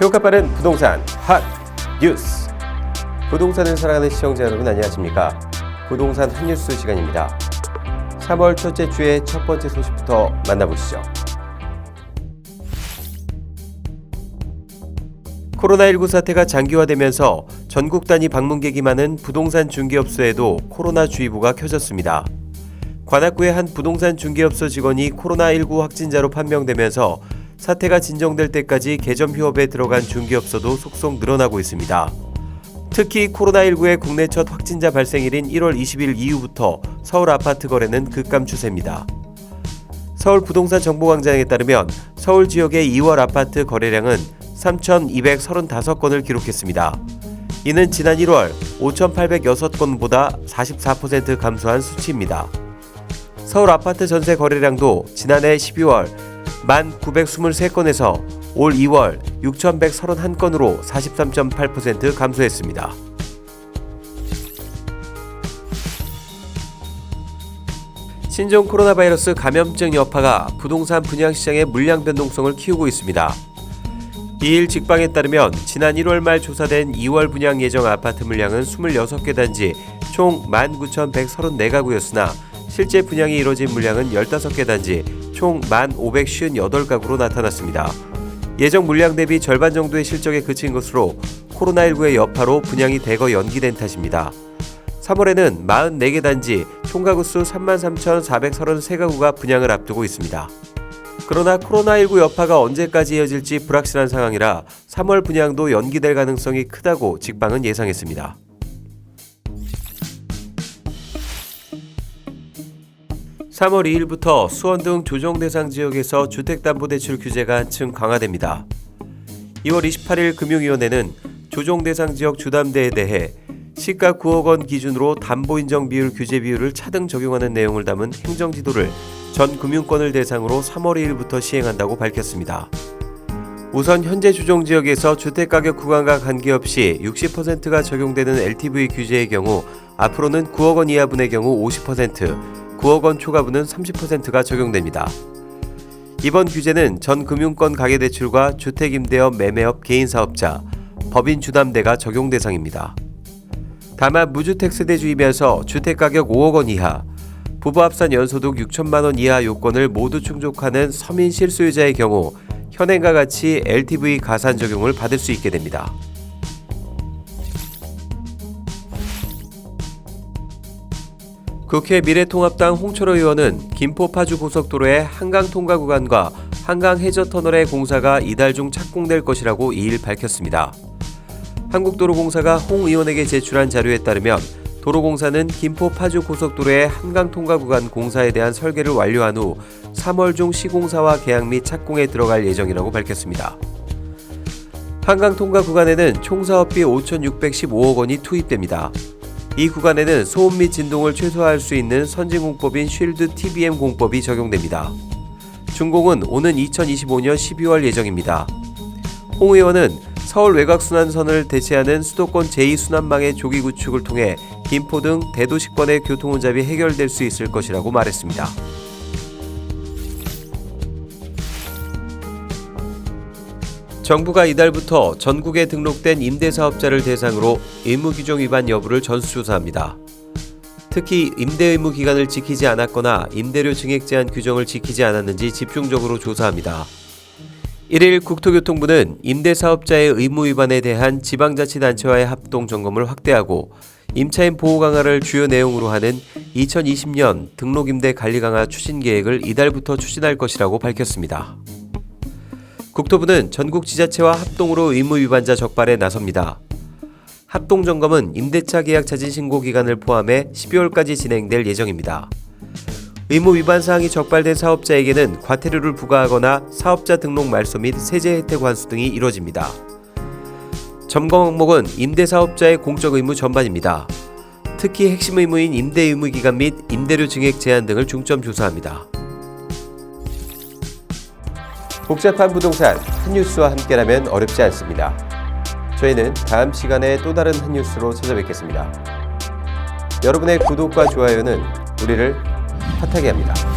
효과 빠른 부동산 핫 뉴스. 부동산을 사랑하는 시청자 여러분 안녕하십니까? 부동산 핫뉴스 시간입니다. 3월 첫째 주의 첫 번째 소식부터 만나보시죠. 코로나19 사태가 장기화되면서 전국 단위 방문객이 많은 부동산 중개업소에도 코로나 주의보가 켜졌습니다. 관악구의 한 부동산 중개업소 직원이 코로나19 확진자로 판명되면서 사태가 진정될 때까지 개점 휴업에 들어간 중개업소도 속속 늘어나고 있습니다. 특히 코로나19의 국내 첫 확진자 발생일인 1월 20일 이후부터 서울 아파트 거래는 급감 추세입니다. 서울 부동산 정보광장에 따르면 서울 지역의 2월 아파트 거래량은 3,235건을 기록했습니다. 이는 지난 1월 5,806건보다 44% 감소한 수치입니다. 서울 아파트 전세 거래량도 지난해 12월 1,923건에서 올 2월 6,131건으로 43.8% 감소했습니다. 신종 코로나 바이러스 감염증 여파가 부동산 분양시장의 물량 변동성을 키우고 있습니다. 이일 직방에 따르면 지난 1월 말 조사된 2월 분양 예정 아파트 물량은 26개 단지 총 19,134가구였으나 실제 분양이 이뤄진 물량은 15개 단지 총 1,558가구로 나타났습니다. 예정 물량 대비 절반 정도의 실적에 그친 것으로 코로나19의 여파로 분양이 대거 연기된 탓입니다. 3월에는 44개 단지 총 가구수 33,433가구가 분양을 앞두고 있습니다. 그러나 코로나19 여파가 언제까지 이어질지 불확실한 상황이라 3월 분양도 연기될 가능성이 크다고 직방은 예상했습니다. (3월 2일부터) 수원 등 조정 대상 지역에서 주택담보대출 규제가 한층 강화됩니다. 2월 28일 금융위원회는 조정 대상 지역 주담대에 대해 시가 9억 원 기준으로 담보인정 비율 규제 비율을 차등 적용하는 내용을 담은 행정지도를 전 금융권을 대상으로 3월 2일부터 시행한다고 밝혔습니다. 우선 현재 조정 지역에서 주택가격 구간과 관계없이 60%가 적용되는 LTV 규제의 경우 앞으로는 9억 원 이하분의 경우 50%, 9억 원 초과분은 30%가 적용됩니다. 이번 규제는 전 금융권 가계대출과 주택임대업 매매업 개인사업자, 법인 주담대가 적용 대상입니다. 다만 무주택 세대주이면서 주택가격 5억 원 이하, 부부 합산 연소득 6천만 원 이하 요건을 모두 충족하는 서민 실소유자의 경우 현행과 같이 LTV 가산 적용을 받을 수 있게 됩니다. 국회 미래통합당 홍철호 의원은 김포 파주 고속도로의 한강 통과 구간과 한강 해저터널의 공사가 이달 중 착공될 것이라고 2일 밝혔습니다. 한국도로공사가 홍 의원에게 제출한 자료에 따르면 도로공사는 김포 파주 고속도로의 한강 통과 구간 공사에 대한 설계를 완료한 후 3월 중 시공사와 계약 및 착공에 들어갈 예정이라고 밝혔습니다. 한강 통과 구간에는 총 사업비 5,615억 원이 투입됩니다. 이 구간에는 소음 및 진동을 최소화할 수 있는 선진공법인 쉴드 TBM 공법이 적용됩니다. 준공은 오는 2025년 12월 예정입니다. 홍 의원은 서울 외곽순환선을 대체하는 수도권 제2순환망의 조기 구축을 통해 김포 등 대도시권의 교통혼잡이 해결될 수 있을 것이라고 말했습니다. 정부가 이달부터 전국에 등록된 임대사업자를 대상으로 의무규정 위반 여부를 전수조사합니다. 특히 임대의무 기간을 지키지 않았거나 임대료 증액 제한 규정을 지키지 않았는지 집중적으로 조사합니다. 1일 국토교통부는 임대사업자의 의무 위반에 대한 지방자치단체와의 합동점검을 확대하고 임차인 보호 강화를 주요 내용으로 하는 2020년 등록임대 관리 강화 추진 계획을 이달부터 추진할 것이라고 밝혔습니다. 국토부는 전국 지자체와 합동으로 의무 위반자 적발에 나섭니다. 합동점검은 임대차 계약 차진 신고 기간을 포함해 12월까지 진행될 예정입니다. 의무 위반 사항이 적발된 사업자에게는 과태료를 부과하거나 사업자 등록 말소 및 세제 혜택 환수 등이 이뤄집니다. 점검 항목은 임대사업자의 공적 의무 전반입니다. 특히 핵심 의무인 임대 의무 기간 및 임대료 증액 제한 등을 중점 조사합니다. 복잡한 부동산 핫뉴스와 함께라면 어렵지 않습니다. 저희는 다음 시간에 또 다른 핫뉴스로 찾아뵙겠습니다. 여러분의 구독과 좋아요는 우리를 파타기입니다.